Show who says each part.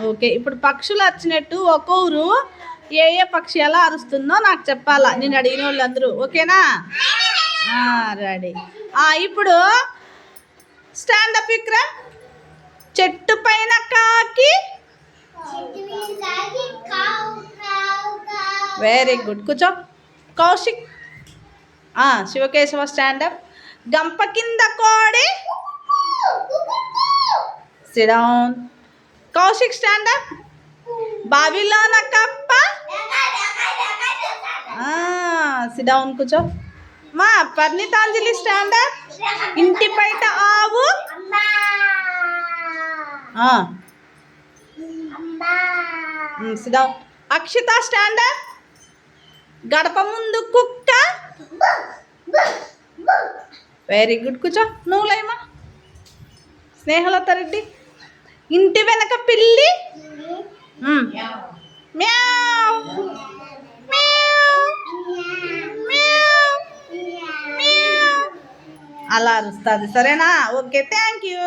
Speaker 1: Okay, ఇప్పుడు పక్షులు వచ్చినట్టు ఒక్కొరు ఏ ఏ పక్షి ఎలా అరుస్తుందో నాకు చెప్పాలా, నేను అడిగిన వాళ్ళందరూ. ఓకేనా? రెడీ. ఇప్పుడు స్టాండప్ విక్రమ్. చెట్టు పైన కాకి. వెరీ గుడ్, కూర్చో. కౌశిక్. శివకేశవ స్టాండప్. గంప కింద కోడి. Sit down. కౌశిక్ స్టాండప్. బావిలోన కప్ప. సిట్ డౌన్, కూర్చో. మా పర్ణితాంజలి స్టాండప్. ఇంటి బయట ఆవు. Sit down. అక్షిత స్టాండప్. గడప ముందు కుక్క. వెరీ గుడ్, కూర్చో. నువ్వు లేమా. స్నేహలత రెడ్డి. ఇంటి వెనక పిల్లి. మ్యావ్ మ్యావ్ మ్యావ్ మ్యావ్ అలా అరుస్తుంది. సరేనా? Okay, thank you.